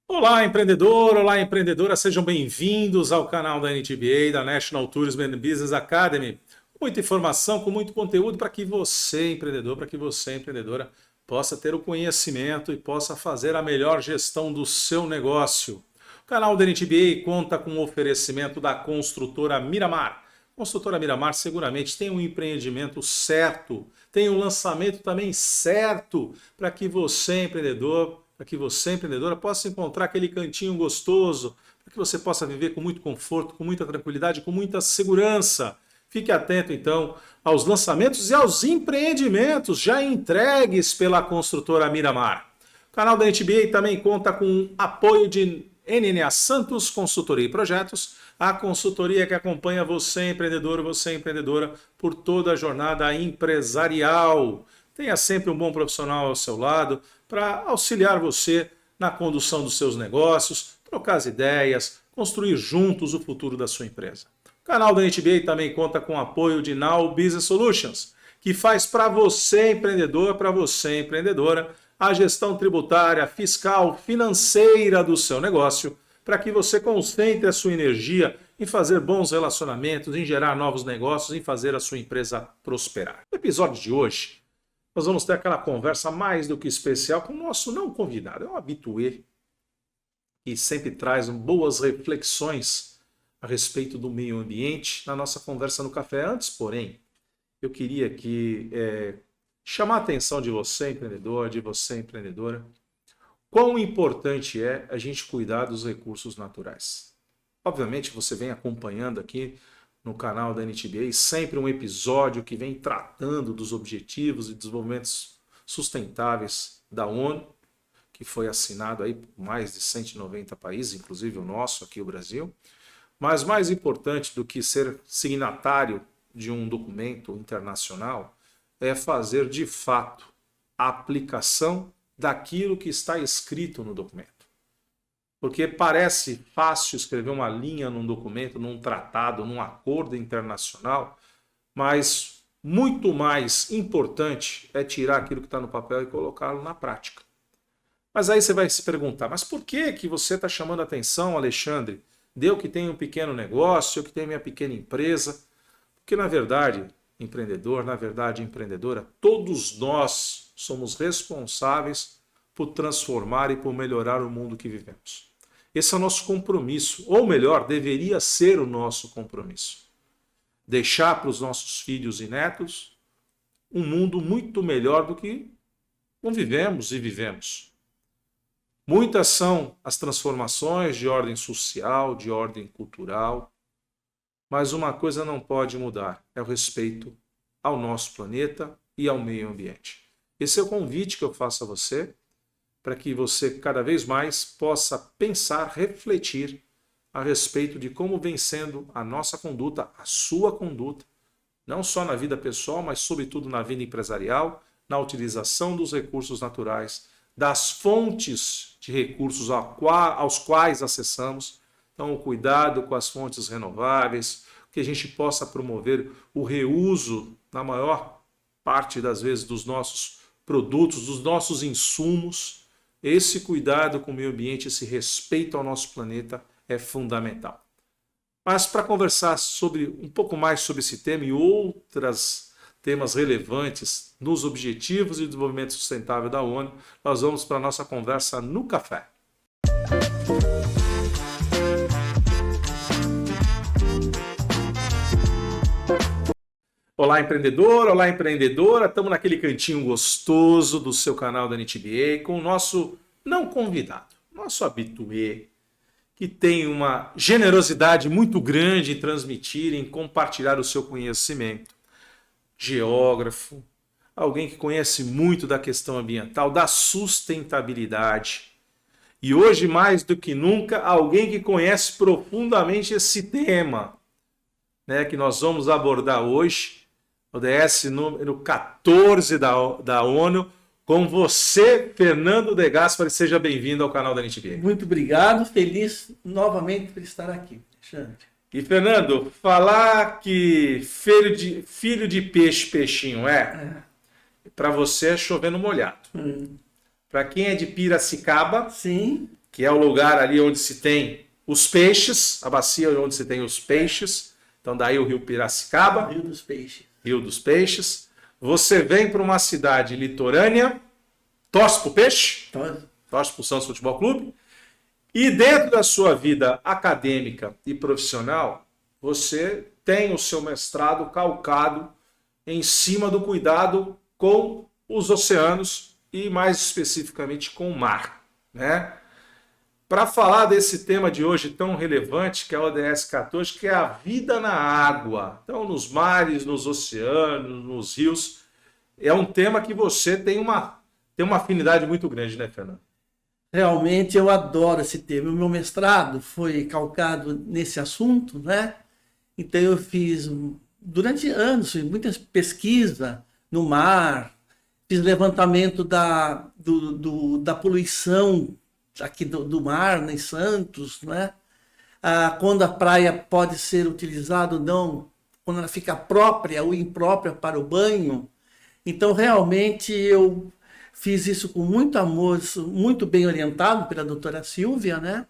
Olá, empreendedor! Olá, empreendedora! Sejam bem-vindos ao canal da NTBA, da National Tourism and Business Academy. Muita informação, com muito conteúdo para que você, empreendedor, para que você, empreendedora, possa ter o conhecimento e possa fazer a melhor gestão do seu negócio. O canal da NTBA conta com o oferecimento da construtora Miramar. A construtora Miramar seguramente tem um empreendimento certo, tem um lançamento também certo para que você, empreendedor, para que você, empreendedora, possa encontrar aquele cantinho gostoso, para que você possa viver com muito conforto, com muita tranquilidade, com muita segurança. Fique atento, então, aos lançamentos e aos empreendimentos já entregues pela construtora Miramar. O canal da NTBA também conta com apoio de NNA Santos Consultoria e Projetos, a consultoria que acompanha você, empreendedor, você, empreendedora, por toda a jornada empresarial. Tenha sempre um bom profissional ao seu lado para auxiliar você na condução dos seus negócios, trocar as ideias, construir juntos o futuro da sua empresa. O canal da NTBA também conta com o apoio de Now Business Solutions, que faz para você, empreendedor, para você, empreendedora, a gestão tributária, fiscal, financeira do seu negócio, para que você concentre a sua energia em fazer bons relacionamentos, em gerar novos negócios, em fazer a sua empresa prosperar. No episódio de hoje, nós vamos ter aquela conversa mais do que especial com o nosso não convidado. É um habitué que sempre traz boas reflexões a respeito do meio ambiente na nossa conversa no café. Antes, porém, eu queria aqui chamar a atenção de você, empreendedor, de você, empreendedora, quão importante é a gente cuidar dos recursos naturais. Obviamente, você vem acompanhando aqui no canal da NTBA, sempre um episódio que vem tratando dos objetivos e desenvolvimentos sustentáveis da ONU, que foi assinado aí por mais de 190 países, inclusive o nosso aqui, o Brasil. Mas mais importante do que ser signatário de um documento internacional é fazer de fato a aplicação daquilo que está escrito no documento. Porque parece fácil escrever uma linha num documento, num tratado, num acordo internacional, mas muito mais importante é tirar aquilo que está no papel e colocá-lo na prática. Mas aí você vai se perguntar, mas por que você está chamando a atenção, Alexandre? Eu que tenho um pequeno negócio, eu que tenho minha pequena empresa. Porque na verdade, empreendedor, na verdade, empreendedora, todos nós somos responsáveis por transformar e por melhorar o mundo que vivemos. Esse é o nosso compromisso, ou melhor, deveria ser o nosso compromisso. Deixar para os nossos filhos e netos um mundo muito melhor do que convivemos e vivemos. Muitas são as transformações de ordem social, de ordem cultural, mas uma coisa não pode mudar, é o respeito ao nosso planeta e ao meio ambiente. Esse é o convite que eu faço a você, para que você cada vez mais possa pensar, refletir a respeito de como vem sendo a nossa conduta, a sua conduta, não só na vida pessoal, mas sobretudo na vida empresarial, na utilização dos recursos naturais, das fontes de recursos aos quais acessamos. Então, o cuidado com as fontes renováveis, que a gente possa promover o reuso, na maior parte das vezes, dos nossos produtos, dos nossos insumos. Esse cuidado com o meio ambiente, esse respeito ao nosso planeta é fundamental. Mas para conversar um pouco mais sobre esse tema e outros temas relevantes nos Objetivos de Desenvolvimento Sustentável da ONU, nós vamos para a nossa conversa no café. Olá, empreendedor, olá, empreendedora. Estamos naquele cantinho gostoso do seu canal da NTBA com o nosso não convidado, nosso habitué, que tem uma generosidade muito grande em transmitir, em compartilhar o seu conhecimento. Geógrafo, alguém que conhece muito da questão ambiental, da sustentabilidade. E hoje, mais do que nunca, alguém que conhece profundamente esse tema, né, que nós vamos abordar hoje, ODS número 14 da ONU, com você, Fernando De Gaspari. Seja bem-vindo ao canal da NTB. Muito obrigado, feliz novamente por estar aqui, Alexandre. E, Fernando, falar que filho de peixe, peixinho para você é chovendo molhado. Para quem é de Piracicaba, sim, que é o lugar ali onde se tem os peixes, a bacia onde se tem os peixes, então daí o rio Piracicaba, Rio dos Peixes. Rio dos Peixes. Você vem para uma cidade litorânea, torce para o peixe, torce para o Santos Futebol Clube, e dentro da sua vida acadêmica e profissional, você tem o seu mestrado calcado em cima do cuidado com os oceanos e mais especificamente com o mar, né? Para falar desse tema de hoje tão relevante, que é o ODS 14, que é a vida na água. Então, nos mares, nos oceanos, nos rios, é um tema que você tem uma afinidade muito grande, né, Fernando? Realmente eu adoro esse tema. O meu mestrado foi calcado nesse assunto, né? Então eu fiz, durante anos, muita pesquisa no mar, fiz levantamento da poluição aqui do mar, em Santos, né? Quando a praia pode ser utilizada ou não, quando ela fica própria ou imprópria para o banho. Então, realmente, eu fiz isso com muito amor, muito bem orientado pela doutora Silvia, né?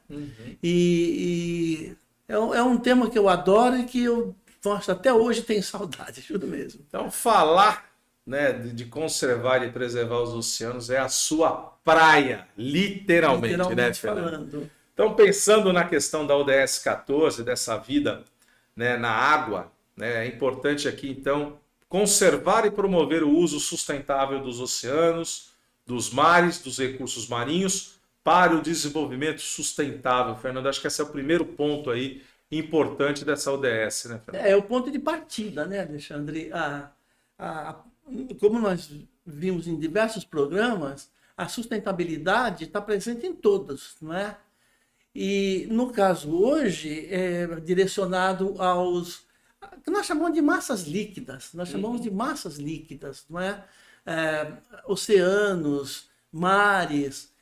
E é um tema que eu adoro e que eu, nossa, até hoje tenho saudade, juro mesmo. Então, falar, né, de conservar e preservar os oceanos é a sua praia, literalmente, né, Fernando? Falando. Então, pensando na questão da ODS 14, dessa vida, né, na água, né, é importante aqui, então, conservar e promover o uso sustentável dos oceanos, dos mares, dos recursos marinhos, para o desenvolvimento sustentável. Fernando, acho que esse é o primeiro ponto aí importante dessa ODS, né, Fernando? É o ponto de partida, né, Alexandre? Como nós vimos em diversos programas, a sustentabilidade está presente em todos, não é? E, no caso hoje, é direcionado aos que nós chamamos de massas líquidas. Nós chamamos de massas líquidas, não é? Oceanos, mares,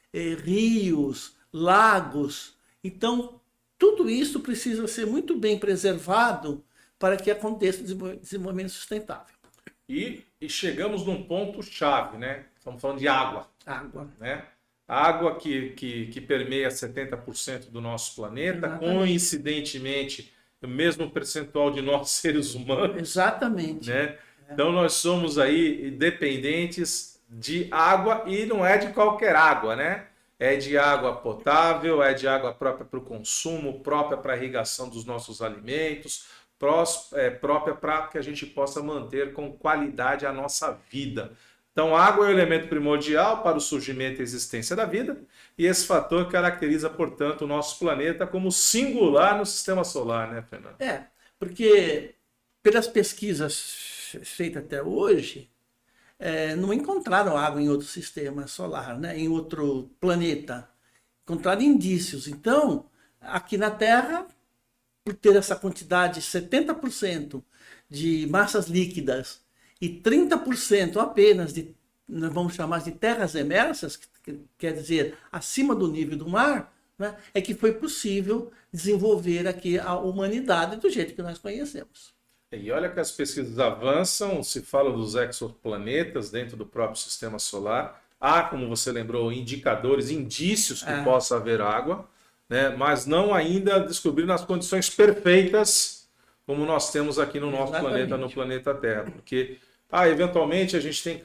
rios, lagos. Então, tudo isso precisa ser muito bem preservado para que aconteça o desenvolvimento sustentável. E chegamos num ponto-chave, né? Estamos falando de água. Água. Né? A água que permeia 70% do nosso planeta, Exatamente. Coincidentemente, o mesmo percentual de nós seres humanos. Exatamente. Né? Então nós somos aí dependentes de água e não é de qualquer água, né? É de água potável, é de água própria para o consumo, própria para a irrigação dos nossos alimentos, própria para que a gente possa manter com qualidade a nossa vida. Então, a água é o elemento primordial para o surgimento e existência da vida, e esse fator caracteriza, portanto, o nosso planeta como singular no sistema solar, né, Fernando? Porque pelas pesquisas feitas até hoje, não encontraram água em outro sistema solar, né, em outro planeta. Encontraram indícios. Então, aqui na Terra, por ter essa quantidade, 70% de massas líquidas, e 30% apenas nós vamos chamar de terras emersas, que quer dizer acima do nível do mar, né, é que foi possível desenvolver aqui a humanidade do jeito que nós conhecemos. E olha que as pesquisas avançam, se fala dos exoplanetas dentro do próprio sistema solar. Há, como você lembrou, indicadores, indícios que possa haver água, né, mas não ainda descobrindo as condições perfeitas como nós temos aqui no nosso planeta, no planeta Terra. Porque eventualmente a gente tem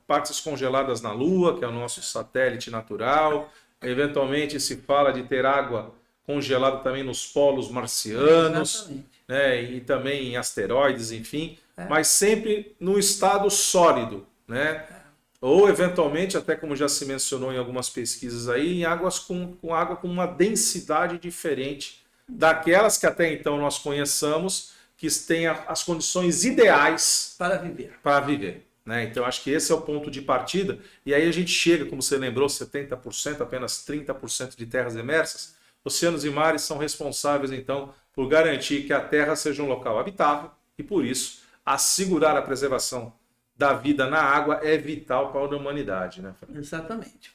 partes congeladas na Lua, que é o nosso satélite natural. Eventualmente se fala de ter água congelada também nos polos marcianos, né, e também em asteroides, enfim, mas sempre no estado sólido, né? Ou eventualmente, até como já se mencionou em algumas pesquisas aí, em águas com água com uma densidade diferente daquelas que até então nós conheçamos, que têm as condições ideais para viver. Para viver, né? Então acho que esse é o ponto de partida. E aí a gente chega, como você lembrou, 70%, apenas 30% de terras emersas. Oceanos e mares são responsáveis, então, por garantir que a Terra seja um local habitável e, por isso, assegurar a preservação da vida na água é vital para a humanidade, né, Fernando? Exatamente.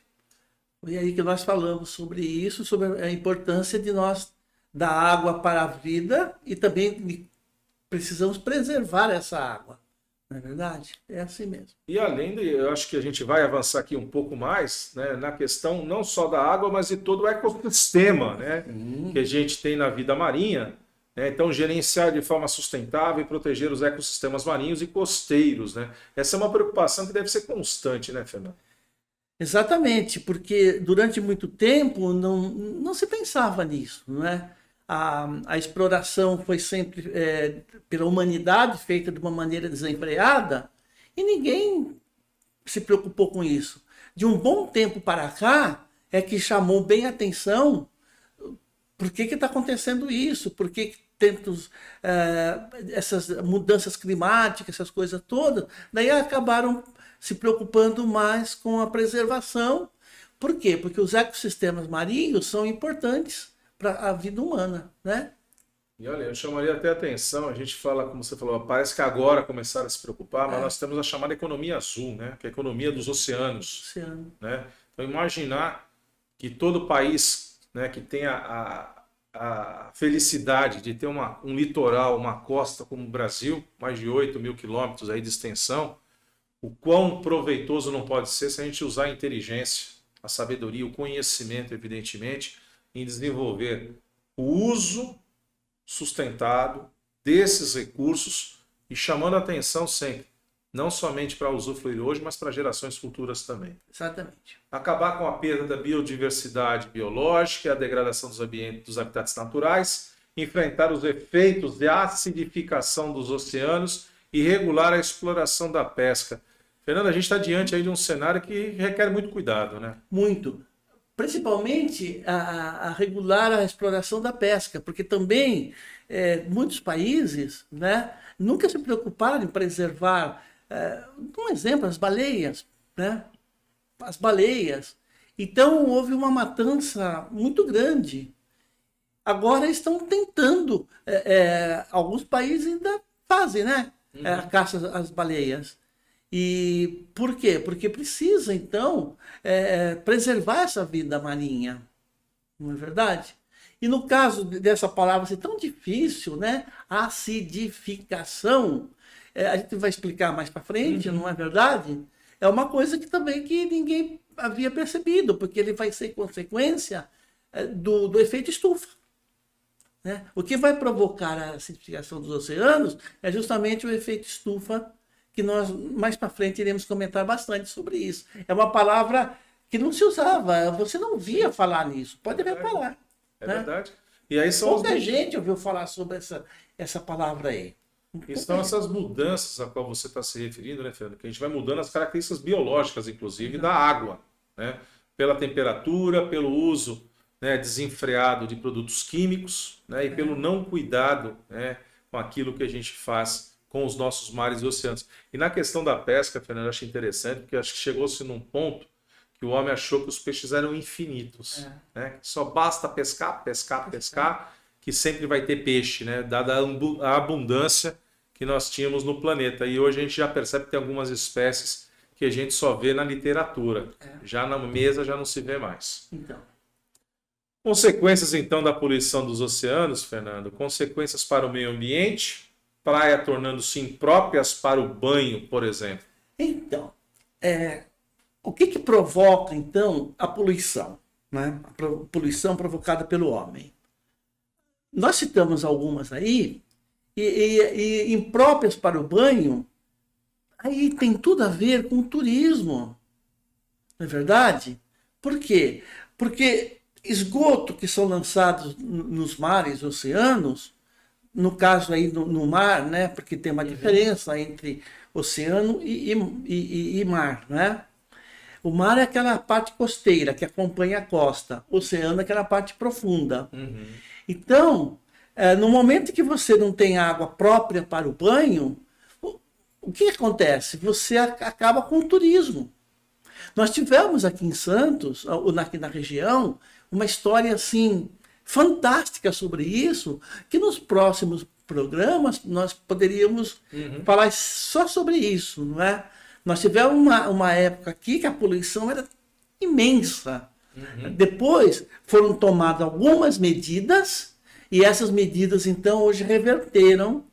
Foi aí que nós falamos sobre isso, sobre a importância de nós dar água para a vida e também precisamos preservar essa água. Não é verdade? É assim mesmo. E além de, eu acho que a gente vai avançar aqui um pouco mais, né, na questão não só da água, mas de todo o ecossistema, né, que a gente tem na vida marinha. Né? Então, gerenciar de forma sustentável e proteger os ecossistemas marinhos e costeiros. Né? Essa é uma preocupação que deve ser constante, né, Fernando? Exatamente, porque durante muito tempo não se pensava nisso, não é? A exploração foi sempre pela humanidade feita de uma maneira desenfreada e ninguém se preocupou com isso. De um bom tempo para cá é que chamou bem a atenção por que está acontecendo isso, por que tantos essas mudanças climáticas, essas coisas todas, daí acabaram se preocupando mais com a preservação. Por quê? Porque os ecossistemas marinhos são importantes para a vida humana, né? E olha, eu chamaria até a atenção, a gente fala, como você falou, parece que agora começaram a se preocupar, mas nós temos a chamada economia azul, né? Que é a economia dos oceanos. Oceano. Né? Então, imaginar que todo país, né, que tenha a felicidade de ter um litoral, uma costa como o Brasil, mais de 8.000 quilômetros aí de extensão, o quão proveitoso não pode ser se a gente usar a inteligência, a sabedoria, o conhecimento, evidentemente, em desenvolver o uso sustentado desses recursos e chamando a atenção sempre, não somente para usufruir hoje, mas para gerações futuras também. Exatamente. Acabar com a perda da biodiversidade biológica e a degradação dos habitats naturais, enfrentar os efeitos de acidificação dos oceanos e regular a exploração da pesca. Fernando, a gente está diante aí de um cenário que requer muito cuidado, né? Muito. Principalmente a regular a exploração da pesca, porque também muitos países, né, nunca se preocuparam em preservar, um exemplo, as baleias, né? As baleias. Então houve uma matança muito grande. Agora estão tentando, alguns países ainda fazem, né, a caça às baleias. E por quê? Porque precisa, então, preservar essa vida marinha, não é verdade? E no caso dessa palavra assim, tão difícil, né? Acidificação, a gente vai explicar mais para frente, não é verdade? É uma coisa que também que ninguém havia percebido, porque ele vai ser consequência do efeito estufa. Né? O que vai provocar a acidificação dos oceanos é justamente o efeito estufa, que nós mais para frente iremos comentar bastante sobre isso. É uma palavra que não se usava, você não via falar nisso, pode reparar. É né? verdade. E aí são Pouca gente ouviu falar sobre essa palavra aí. E são essas mudanças a qual você está se referindo, né, Fernando? Que a gente vai mudando as características biológicas, inclusive, da água, né? Pela temperatura, pelo uso, né, desenfreado de produtos químicos, né, e pelo não cuidado, né, com aquilo que a gente faz com os nossos mares e oceanos. E na questão da pesca, Fernando, eu acho interessante, porque acho que chegou-se num ponto que o homem achou que os peixes eram infinitos. Né? Só basta pescar, pescar, pescar, que sempre vai ter peixe, né? Dada a abundância que nós tínhamos no planeta. E hoje a gente já percebe que tem algumas espécies que a gente só vê na literatura. Já na mesa já não se vê mais. Então. Consequências, então, da poluição dos oceanos, Fernando. Consequências para o meio ambiente, praia tornando-se impróprias para o banho, por exemplo. Então, o que provoca, então, a poluição? Né? A poluição provocada pelo homem. Nós citamos algumas aí, e impróprias para o banho, aí tem tudo a ver com o turismo. Não é verdade? Por quê? Porque esgoto que são lançados nos mares, oceanos, no caso aí no mar, né? Porque tem uma diferença entre oceano e mar, né? O mar é aquela parte costeira que acompanha a costa, o oceano é aquela parte profunda. Então, no momento que você não tem água própria para o banho, o que acontece? Você acaba com o turismo. Nós tivemos aqui em Santos, aqui na região, uma história assim fantástica sobre isso, que nos próximos programas nós poderíamos falar só sobre isso, não é? Nós tivemos uma época aqui que a poluição era imensa. Depois foram tomadas algumas medidas e essas medidas então hoje reverteram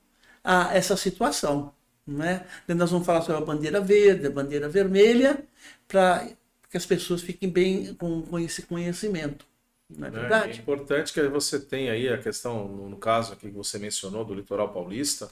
essa situação. Não é? Nós vamos falar sobre a bandeira verde, a bandeira vermelha, para que as pessoas fiquem bem com esse conhecimento. Não é verdade? É importante que você tenha aí a questão, no caso aqui que você mencionou, do litoral paulista,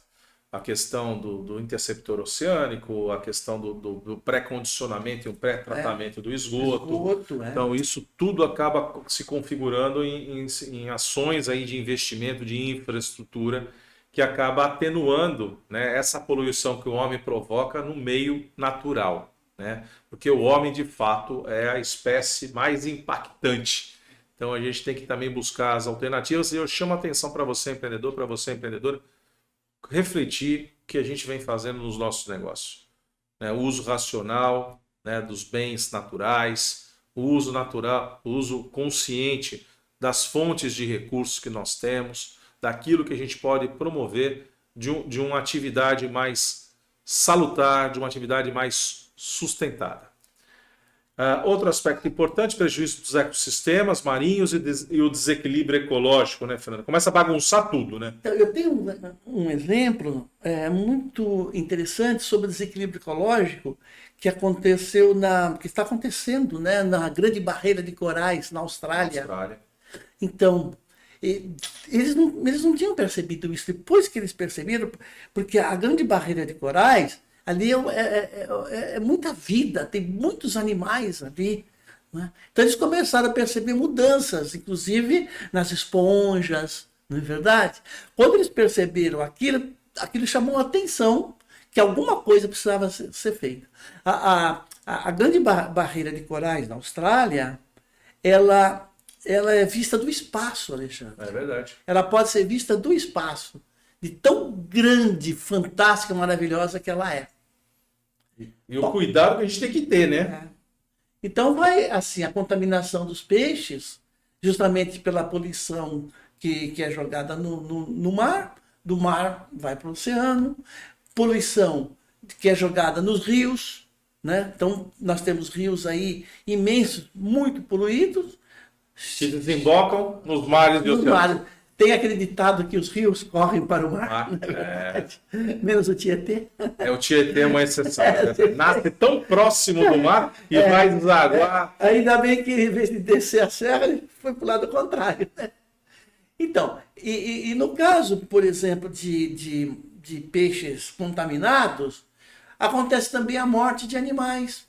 a questão do interceptor oceânico, a questão do pré-condicionamento e o pré-tratamento do esgoto. Então, isso tudo acaba se configurando em ações aí de investimento, de infraestrutura, que acaba atenuando, né, essa poluição que o homem provoca no meio natural, né? Porque o homem, de fato, é a espécie mais impactante. Então a gente tem que também buscar as alternativas, e eu chamo a atenção para você, empreendedor, para você, empreendedora, refletir o que a gente vem fazendo nos nossos negócios, né? O uso racional, né, dos bens naturais, o uso natural, o uso consciente das fontes de recursos que nós temos, daquilo que a gente pode promover de uma atividade mais salutar, de uma atividade mais sustentada. Outro aspecto importante, prejuízo dos ecossistemas marinhos e o desequilíbrio ecológico, né, Fernando? Começa a bagunçar tudo, né? Eu tenho um exemplo muito interessante sobre o desequilíbrio ecológico que aconteceu que está acontecendo, né, na Grande Barreira de Corais, na Austrália. Então, eles não tinham percebido isso. Depois que eles perceberam, porque a Grande Barreira de Corais, ali é muita vida, tem muitos animais ali, né? Então eles começaram a perceber mudanças, inclusive nas esponjas, não é verdade? Quando eles perceberam aquilo chamou a atenção que alguma coisa precisava ser feita. A Grande Barreira de Corais na Austrália, ela é vista do espaço, Alexandre. É verdade. Ela pode ser vista do espaço, de tão grande, fantástica, maravilhosa que ela é. E o cuidado que a gente tem que ter, né? Então vai assim, a contaminação dos peixes, justamente pela poluição que é jogada no mar, do mar vai para o oceano, poluição que é jogada nos rios, né? Então nós temos rios aí imensos, muito poluídos, que desembocam nos mares e oceanos. Tem aquele ditado que os rios correm para o mar, menos o Tietê. O Tietê é uma exceção. Nasce tão próximo do mar e vai desaguar. Ainda bem que, em vez de descer a serra, ele foi para o lado contrário, né? Então, e no caso, por exemplo, de peixes contaminados, acontece também a morte de animais,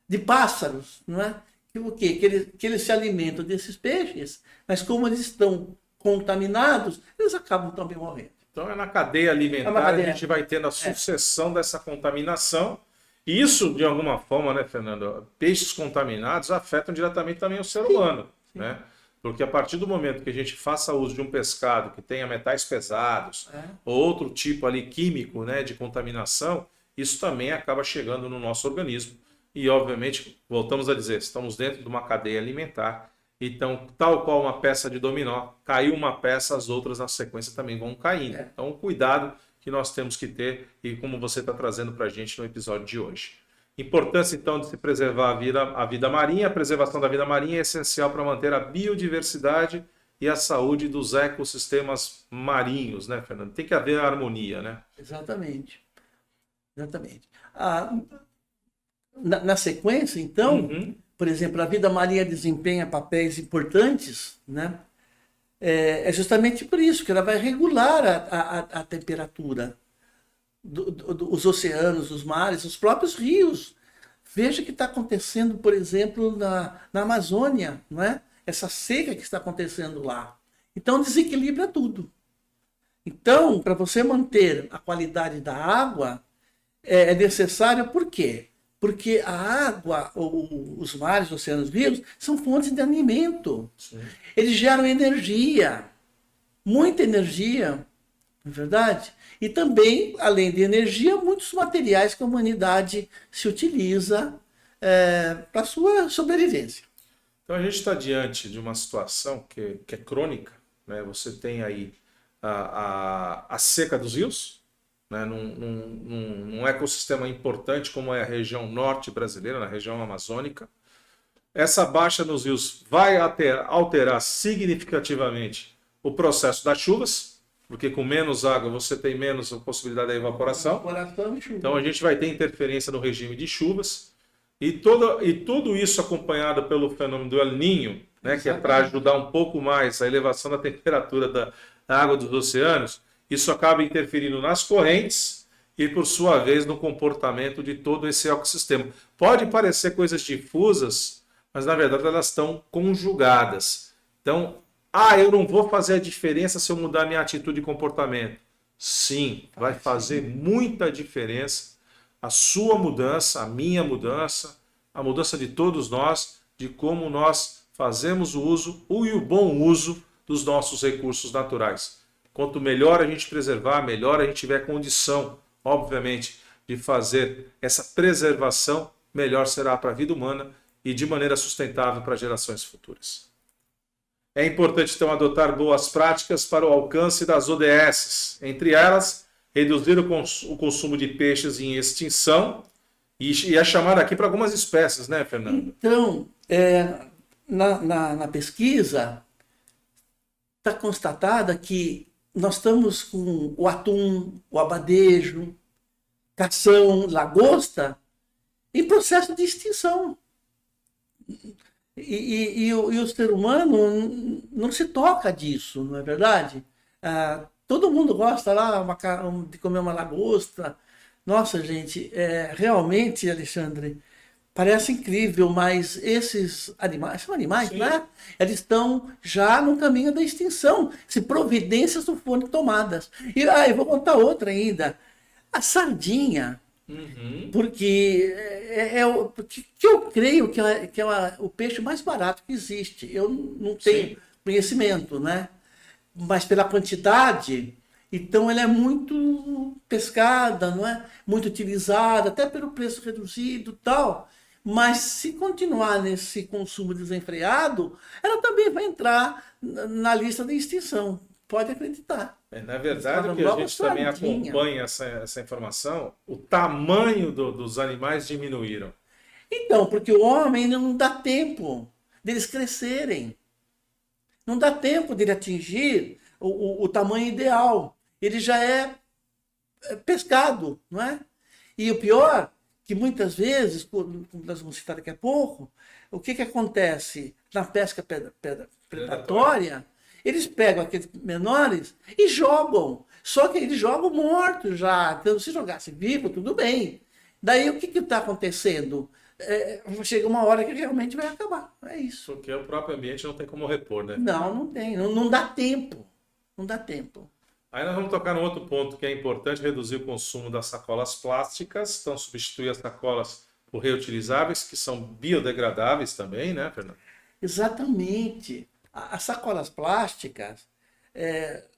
de pássaros, não é? O quê? Que eles se alimentam desses peixes, mas como eles estão contaminados, eles acabam também morrendo. Então é na cadeia alimentar a gente vai tendo a sucessão dessa contaminação. E isso, de alguma forma, né, Fernando? Peixes contaminados afetam diretamente também o ser humano, né? Porque a partir do momento que a gente faça uso de um pescado que tenha metais pesados, ou outro tipo ali químico, né, de contaminação, isso também acaba chegando no nosso organismo. E, obviamente, voltamos a dizer, estamos dentro de uma cadeia alimentar. Então, tal qual uma peça de dominó, caiu uma peça, as outras na sequência também vão caindo. Então, o cuidado que nós temos que ter e como você está trazendo para a gente no episódio de hoje. Importância, então, de se preservar a vida marinha. A preservação da vida marinha é essencial para manter a biodiversidade e a saúde dos ecossistemas marinhos, né, Fernando? Tem que haver harmonia, né? Exatamente. Na sequência, então, por exemplo, a vida marinha desempenha papéis importantes, né? É justamente por isso que ela vai regular a temperatura dos oceanos, dos mares, os próprios rios. Veja o que está acontecendo, por exemplo, na Amazônia, não é? Essa seca que está acontecendo lá. Então, desequilibra tudo. Então, para você manter a qualidade da água, é necessário, por quê? Porque a água, os mares, os oceanos, os rios, são fontes de alimento. Sim. Eles geram energia, muita energia. não é verdade? E também, além de energia, muitos materiais que a humanidade se utiliza para sua sobrevivência. Então a gente está diante de uma situação que é crônica, né? Você tem aí a seca dos rios, né? Num ecossistema importante como é a região norte brasileira, na região amazônica. Essa baixa nos rios vai alterar significativamente o processo das chuvas, porque com menos água você tem menos possibilidade de evaporação. Evaporação e chuva. Então a gente vai ter interferência no regime de chuvas. E tudo isso acompanhado pelo fenômeno do El Niño, né, que é para ajudar um pouco mais a elevação da temperatura da água dos oceanos, isso acaba interferindo nas correntes e, por sua vez, no comportamento de todo esse ecossistema. Pode parecer coisas difusas, mas na verdade elas estão conjugadas. Então, eu não vou fazer a diferença se eu mudar minha atitude e comportamento. Sim, vai fazer muita diferença a sua mudança, a minha mudança, a mudança de todos nós, de como nós fazemos o uso e o bom uso dos nossos recursos naturais. Quanto melhor a gente preservar, melhor a gente tiver condição, obviamente, de fazer essa preservação, melhor será para a vida humana e de maneira sustentável para gerações futuras. É importante, então, adotar boas práticas para o alcance das ODS, entre elas, reduzir o consumo de peixes em extinção e é chamado aqui para algumas espécies, né, Fernando? Então, na pesquisa, está constatada que nós estamos com o atum, o abadejo, cação, lagosta, em processo de extinção. E o ser humano não se toca disso, não é verdade? Todo mundo gosta lá de comer uma lagosta. Nossa, gente, realmente, Alexandre, parece incrível, mas esses animais, são animais, Sim. né? Eles estão já no caminho da extinção, se providências não forem tomadas. E eu vou contar outra ainda. A sardinha, porque que eu creio que é o peixe mais barato que existe. Eu não tenho conhecimento, né? Mas pela quantidade, então ela é muito pescada, não é? Muito utilizada, até pelo preço reduzido e tal. Mas se continuar nesse consumo desenfreado, ela também vai entrar na lista de extinção. Pode acreditar. Na verdade, o que a gente também acompanha essa informação, o tamanho dos animais diminuíram. Então, porque o homem não dá tempo deles crescerem. Não dá tempo dele atingir o tamanho ideal. Ele já é pescado, não é? E o pior, que muitas vezes, como nós vamos citar daqui a pouco, o que acontece na pesca predatória? Eles pegam aqueles menores e jogam. Só que eles jogam mortos já. Então, se jogasse vivo, tudo bem. Daí, o que está acontecendo? Chega uma hora que realmente vai acabar. É isso. Porque o próprio ambiente não tem como repor, né? Não tem. Não dá tempo. Não dá tempo. Aí nós vamos tocar num outro ponto que é importante, reduzir o consumo das sacolas plásticas. Então, substituir as sacolas por reutilizáveis, que são biodegradáveis também, né, Fernando? Exatamente. As sacolas plásticas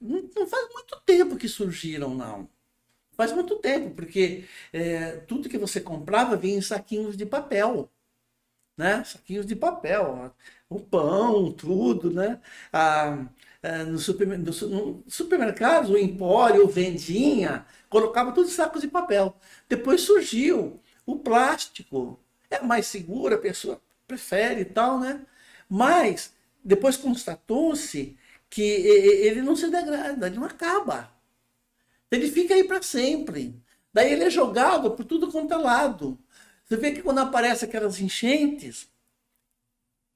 não faz muito tempo que surgiram, não. Faz muito tempo, porque tudo que você comprava vinha em saquinhos de papel, né? Saquinhos de papel, o pão, tudo, né? No supermercado, o empório, vendinha, colocava tudo em sacos de papel. Depois surgiu o plástico. É mais seguro, a pessoa prefere e tal, né? Mas depois constatou-se que ele não se degrada, ele não acaba. Ele fica aí para sempre. Daí ele é jogado por tudo quanto é lado. Você vê que quando aparecem aquelas enchentes,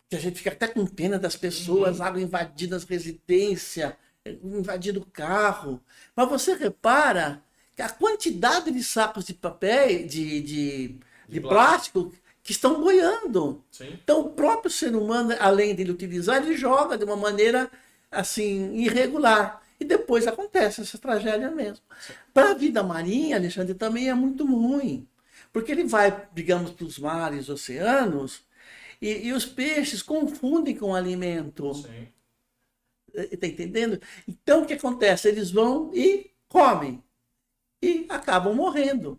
que a gente fica até com pena das pessoas, água invadindo as residências, invadindo o carro. Mas você repara que a quantidade de sacos de papel, de plástico, que estão boiando. Sim. Então, o próprio ser humano, além de ele utilizar, ele joga de uma maneira assim irregular. E depois acontece essa tragédia mesmo. Para a vida marinha, Alexandre, também é muito ruim. Porque ele vai, digamos, para os mares, oceanos, e os peixes confundem com o alimento. Sim. Está entendendo? Então, o que acontece? Eles vão e comem e acabam morrendo.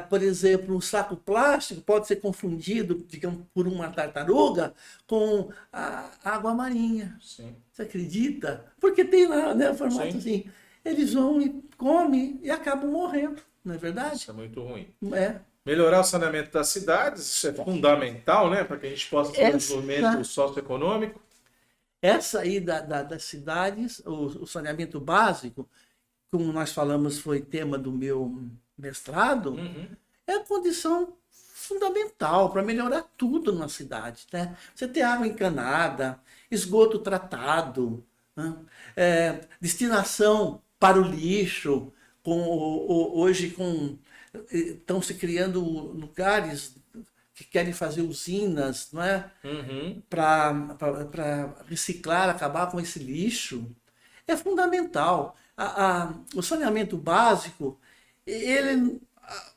Por exemplo, um saco plástico pode ser confundido, digamos, por uma tartaruga com a água marinha. Sim. Você acredita? Porque tem lá, né, o formato Sim. assim. Eles vão e comem e acabam morrendo, não é verdade? Isso é muito ruim. É. Melhorar o saneamento das cidades, isso é fundamental, né, para que a gente possa ter um desenvolvimento socioeconômico. Essa aí das cidades, o saneamento básico, como nós falamos, foi tema do meu mestrado, é a condição fundamental para melhorar tudo na cidade, né? Você ter água encanada, esgoto tratado, né? Destinação para o lixo, hoje estão se criando lugares que querem fazer usinas, não é? Para reciclar, acabar com esse lixo. É fundamental. O saneamento básico, ele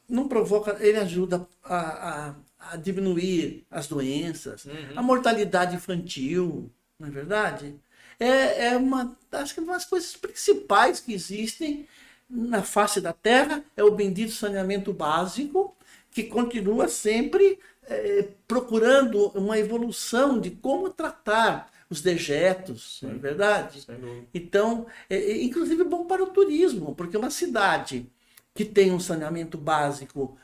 não provoca, ele ajuda a diminuir as doenças, a mortalidade infantil, não é verdade? Acho que uma das coisas principais que existem na face da Terra é o bendito saneamento básico, que continua sempre procurando uma evolução de como tratar os dejetos, não é verdade? Então, inclusive bom para o turismo, porque uma cidade que tem um saneamento básico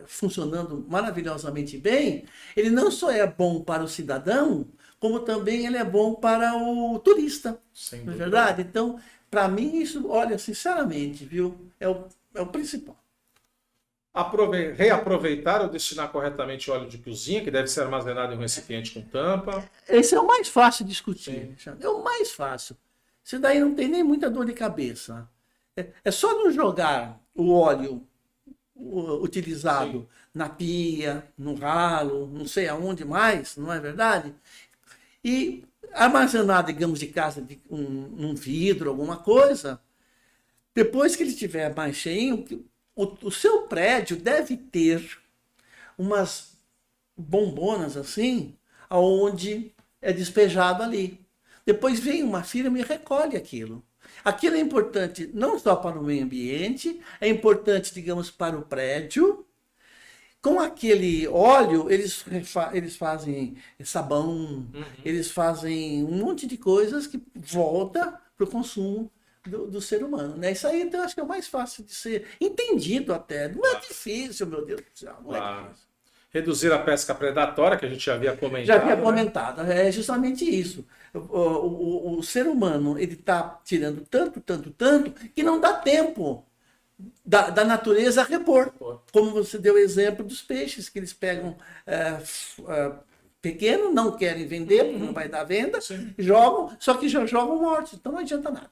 funcionando maravilhosamente bem, ele não só é bom para o cidadão, como também ele é bom para o turista, não é verdade? Então, para mim, isso, olha, sinceramente, viu, é o principal. Reaproveitar ou destinar corretamente óleo de cozinha, que deve ser armazenado em um recipiente com tampa. Esse é o mais fácil de discutir, Alexandre. É o mais fácil. Isso daí não tem nem muita dor de cabeça. É só não jogar o óleo utilizado na pia, no ralo, não sei aonde mais, não é verdade? E armazenar, digamos, de casa num vidro, alguma coisa. Depois que ele estiver mais cheinho, o seu prédio deve ter umas bombonas assim, aonde é despejado ali. Depois vem uma firma e recolhe aquilo. Aquilo é importante não só para o meio ambiente, é importante, digamos, para o prédio. Com aquele óleo, eles fazem sabão, eles fazem um monte de coisas que volta para o consumo do ser humano, né? Isso aí, então, eu acho que é o mais fácil de ser entendido até. Não é difícil, meu Deus do céu, não é difícil. Reduzir a pesca predatória, que a gente já havia comentado. Já havia comentado, é justamente isso. O ser humano, ele está tirando tanto, que não dá tempo da natureza a repor. Como você deu o exemplo dos peixes, que eles pegam pequeno, não querem vender, porque não vai dar venda, jogam, só que já jogam mortos, então não adianta nada.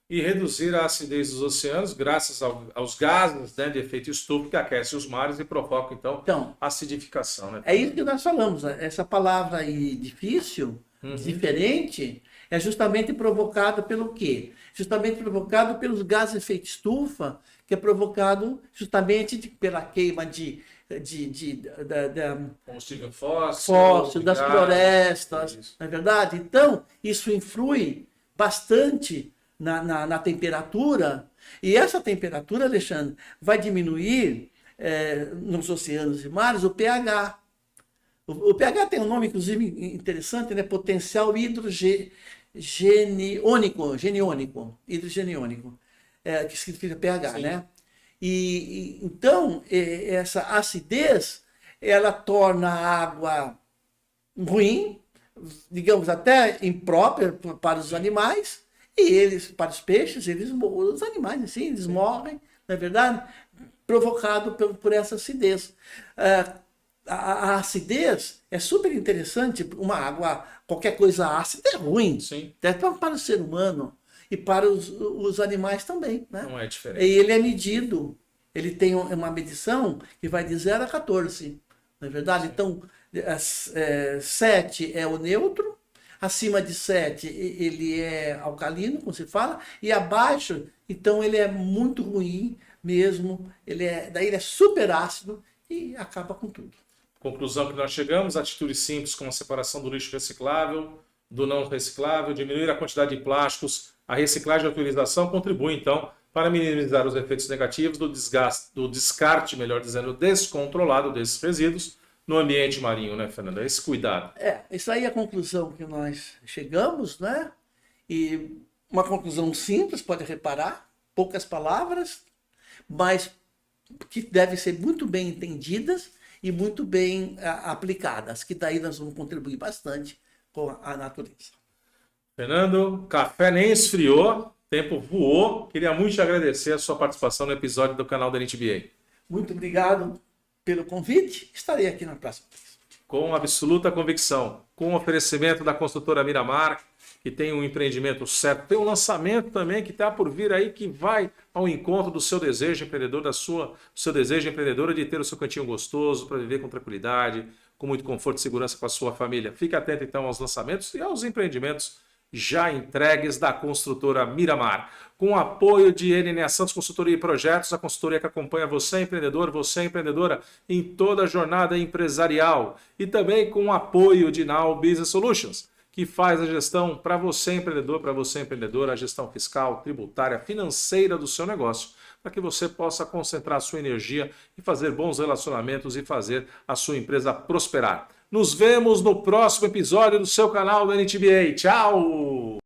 E reduzir a acidez dos oceanos, graças aos gases, né, de efeito estufa, que aquecem os mares e provocam, então, acidificação. Né? É isso que nós falamos. Essa palavra aí, difícil, diferente, é justamente provocada pelo quê? Justamente provocado pelos gases de efeito estufa, que é provocado justamente pela queima de combustível fóssil, das florestas, não é verdade? Então, isso influi bastante na temperatura, e essa temperatura, Alexandre, vai diminuir nos oceanos e mares o pH. O pH tem um nome, inclusive, interessante, né? Potencial hidrogeniônico, que significa pH, né? Então, essa acidez, ela torna a água ruim, digamos, até imprópria para os animais, e eles, para os peixes, os animais, assim, eles morrem, não é verdade? Provocado por essa acidez. A acidez é super interessante, uma água, qualquer coisa ácida é ruim, até para o ser humano e para os animais também. Né? Não é diferente. E ele é medido, ele tem uma medição que vai de 0 a 14, não é verdade? Então, 7 é o neutro, acima de 7 ele é alcalino, como se fala, e abaixo, então ele é muito ruim mesmo, daí ele é super ácido e acaba com tudo. Conclusão que nós chegamos, atitudes simples como a separação do lixo reciclável, do não reciclável, diminuir a quantidade de plásticos A reciclagem e a utilização contribuem, então, para minimizar os efeitos negativos do descarte, melhor dizendo, descontrolado desses resíduos no ambiente marinho, né, Fernanda? Esse cuidado. Isso aí é a conclusão que nós chegamos, né? E uma conclusão simples, pode reparar, poucas palavras, mas que devem ser muito bem entendidas e muito bem aplicadas, que daí nós vamos contribuir bastante com a natureza. Fernando, café nem esfriou, tempo voou. Queria muito te agradecer a sua participação no episódio do canal da NTBA. Muito obrigado pelo convite. Estarei aqui na próxima vez. Com absoluta convicção, com o oferecimento da construtora Miramar, que tem um empreendimento certo, tem um lançamento também que está por vir aí, que vai ao encontro do seu desejo empreendedor, do seu desejo empreendedora de ter o seu cantinho gostoso, para viver com tranquilidade, com muito conforto e segurança com a sua família. Fique atento então aos lançamentos e aos empreendimentos já entregues da construtora Miramar. Com o apoio de NNA Santos Consultoria e Projetos, a consultoria que acompanha você, empreendedor, você, empreendedora, em toda a jornada empresarial. E também com o apoio de Now Business Solutions, que faz a gestão para você, empreendedor, para você, empreendedora, a gestão fiscal, tributária, financeira do seu negócio, para que você possa concentrar a sua energia e fazer bons relacionamentos e fazer a sua empresa prosperar. Nos vemos no próximo episódio do seu canal do NTBA. Tchau!